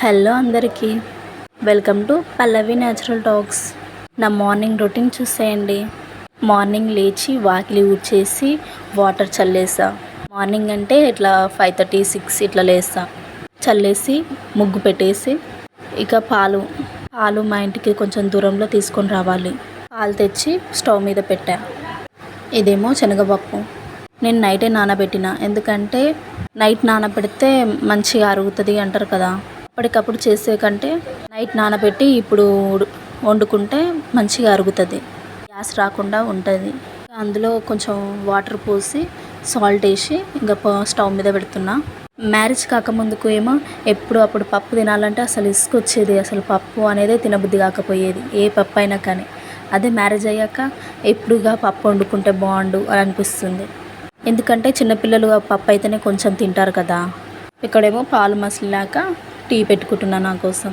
Hello అందరికీ, welcome to Pallavi natural talks. నా morning routine చూసేయండి. మార్నింగ్ లేచి వాకిలి ఊడ్చేసి వాటర్ చల్లేసా. మార్నింగ్ అంటే ఇట్లా 5:30, 6 ఇట్లా లేస్తా. చల్లేసి ముగ్గు పెట్టేసి ఇక పాలు మా ఇంటికి కొంచెం దూరంలో తీసుకొని రావాలి. పాలు తెచ్చి స్టవ్ మీద పెట్టా. ఇదేమో శనగపప్పు. నేను నైటే నానబెట్టిన, ఎందుకంటే నైట్ నానబెడితే మంచిగా అరుగుతుంది అంటారు కదా. అప్పటికప్పుడు చేసే కంటే నైట్ నానబెట్టి ఇప్పుడు వండుకుంటే మంచిగా అరుగుతుంది, గ్యాస్ రాకుండా ఉంటుంది. అందులో కొంచెం వాటర్ పోసి సాల్ట్ వేసి ఇంకా స్టవ్ మీద పెడుతున్నా. మ్యారేజ్ కాకముందుకు ఏమో ఎప్పుడు అప్పుడు పప్పు తినాలంటే అసలు ఇసుకొచ్చేది. అసలు పప్పు అనేది తినబుద్ధి కాకపోయేది, ఏ పప్పు అయినా కానీ. అదే మ్యారేజ్ అయ్యాక ఎప్పుడుగా పప్పు వండుకుంటే బాగుండు అని అనిపిస్తుంది. ఎందుకంటే చిన్నపిల్లలు పప్పు అయితేనే కొంచెం తింటారు కదా. ఇక్కడేమో పాలు మసిలినాక టీ పెట్టుకుంటున్నా నా కోసం.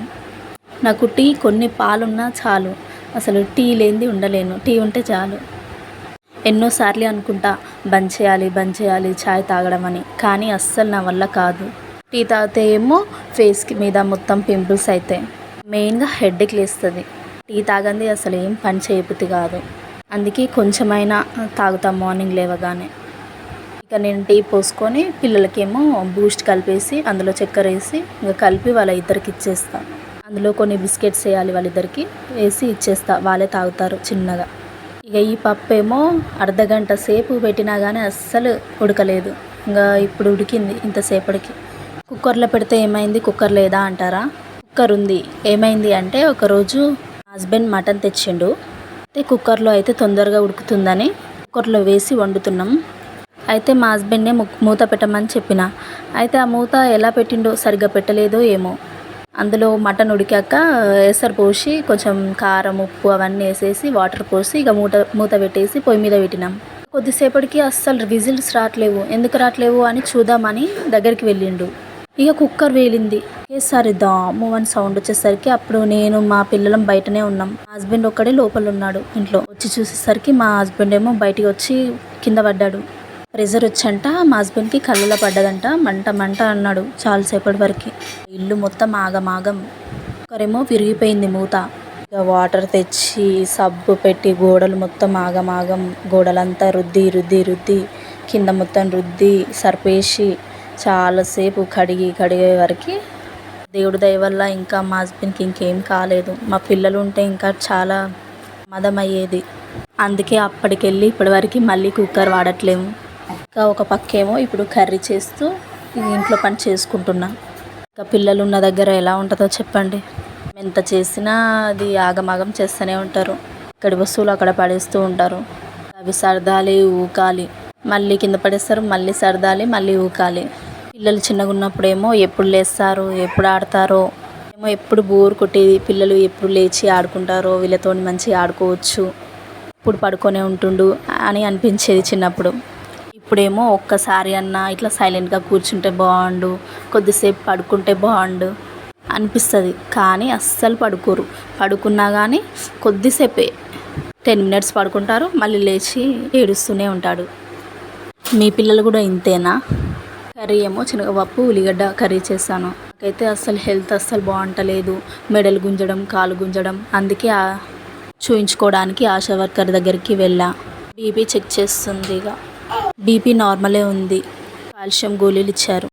నాకు టీ కొన్ని పాలున్నా చాలు, అసలు టీ లేనిది ఉండలేను. టీ ఉంటే చాలు. ఎన్నోసార్లు అనుకుంటా బంద్ చేయాలి చాయ్ తాగడం అని, కానీ అస్సలు నా వల్ల కాదు. టీ తాగితే ఏమో ఫేస్కి మీద మొత్తం పింపుల్స్ అవుతాయి, మెయిన్గా హెడ్ఏక్ లేస్తుంది. టీ తాగంది అసలు ఏం పని చేయబుద్ధి కాదు. అందుకే కొంచెమైనా తాగుతా మార్నింగ్ లేవగానే. ఇక నేను టీ పోసుకొని పిల్లలకేమో బూస్ట్ కలిపేసి అందులో చక్కెర వేసి ఇంకా కలిపి వాళ్ళ ఇద్దరికి ఇచ్చేస్తా. అందులో కొన్ని బిస్కెట్స్ వేయాలి, వాళ్ళిద్దరికి వేసి ఇచ్చేస్తా, వాళ్ళే తాగుతారు చిన్నగా. ఇక ఈ పప్పు ఏమో అర్ధగంట సేపు పెట్టినా కానీ అస్సలు ఉడకలేదు. ఇంకా ఇప్పుడు ఉడికింది ఇంతసేపటికి. కుక్కర్లో పెడితే ఏమైంది, కుక్కర్ లేదా అంటారా? కుక్కర్ ఉంది. ఏమైంది అంటే ఒకరోజు హస్బెండ్ మటన్ తెచ్చిండు. అయితే కుక్కర్లో అయితే తొందరగా ఉడుకుతుందని కుక్కర్లో వేసి వండుతున్నాం. అయితే మా హస్బెండ్నే మూత పెట్టమని చెప్పిన. అయితే ఆ మూత ఎలా పెట్టిండో సరిగ్గా పెట్టలేదో ఏమో. అందులో మటన్ ఉడికాక ఎసరు పోసి కొంచెం కారం, ఉప్పు అవన్నీ వేసేసి వాటర్ పోసి ఇక మూత పెట్టేసి పొయ్యి మీద పెట్టినాం. కొద్దిసేపటికి అస్సలు విజిల్స్ రావట్లేవు. ఎందుకు రావట్లేవు అని చూద్దామని దగ్గరికి వెళ్ళిండు. ఇక కుక్కర్ వేలింది. ఏసారి దాము అని సౌండ్ వచ్చేసరికి అప్పుడు నేను మా పిల్లలం బయటనే ఉన్నాం. మా హస్బెండ్ ఒక్కడే లోపల ఉన్నాడు ఇంట్లో. వచ్చి చూసేసరికి మా హస్బెండ్ ఏమో బయటికి వచ్చి కింద పడ్డాడు. ప్రెజర్ వచ్చంట మా హస్బెండ్కి కళ్ళలో పడ్డదంట. మంట అన్నాడు చాలాసేపటి వరకు. ఇల్లు మొత్తం ఆగమాగం. ఒకరేమో విరిగిపోయింది మూత. ఇక వాటర్ తెచ్చి సబ్బు పెట్టి గోడలు మొత్తం ఆగమాగం. గోడలంతా రుద్ది కింద మొత్తం రుద్ది సర్పేసి చాలాసేపు కడిగే వరకు దేవుడి దయ వల్ల ఇంకా మా హస్బెండ్కి ఇంకేం కాలేదు. మా పిల్లలు ఉంటే ఇంకా చాలా మదమయ్యేది. అందుకే అప్పటికెళ్ళి ఇప్పటివరకు మళ్ళీ కుక్కర్ వాడట్లేము. ఇంకా ఒక పక్కేమో ఇప్పుడు కర్రీ చేస్తూ ఇంట్లో పని చేసుకుంటున్నా. ఇంకా పిల్లలు ఉన్న దగ్గర ఎలా ఉంటుందో చెప్పండి. ఎంత చేసినా అది ఆగమాగం చేస్తూనే ఉంటారు. ఇక్కడి వస్తువులు అక్కడ పడేస్తూ ఉంటారు. అవి సర్దాలి, ఊకాలి, మళ్ళీ కింద పడేస్తారు, మళ్ళీ సర్దాలి, మళ్ళీ ఊకాలి. పిల్లలు చిన్నగా ఉన్నప్పుడేమో ఎప్పుడు లేస్తారు, ఎప్పుడు ఆడతారో ఏమో, ఎప్పుడు బోర్ కొట్టేది. పిల్లలు ఎప్పుడు లేచి ఆడుకుంటారో, వీళ్ళతో మంచిగా ఆడుకోవచ్చు, ఇప్పుడు పడుకొనే ఉంటుండు అని అనిపించేది చిన్నప్పుడు. ఇప్పుడేమో ఒక్కసారి అన్నా ఇట్లా సైలెంట్గా కూర్చుంటే బాగుండు, కొద్దిసేపు పడుకుంటే బాగుండు అనిపిస్తుంది. కానీ అస్సలు పడుకోరు. పడుకున్నా కానీ కొద్దిసేపే, 10 minutes పడుకుంటారు, మళ్ళీ లేచి ఏడుస్తూనే ఉంటాడు. మీ పిల్లలు కూడా ఇంతేనా? కర్రీ ఏమో శనగపప్పు, ఉల్లిగడ్డ కర్రీ చేశాను. నాకైతే అస్సలు హెల్త్ అస్సలు బాగుంటలేదు. మెడలు గుంజడం, కాలు గుంజడం. అందుకే చూయించుకోవడానికి ఆశా వర్కర్ దగ్గరికి వెళ్ళా. బీపీ చెక్ చేస్తుంది. ఇక బీపీ నార్మలే ఉంది. కాల్షియం గోళీలు ఇచ్చారు.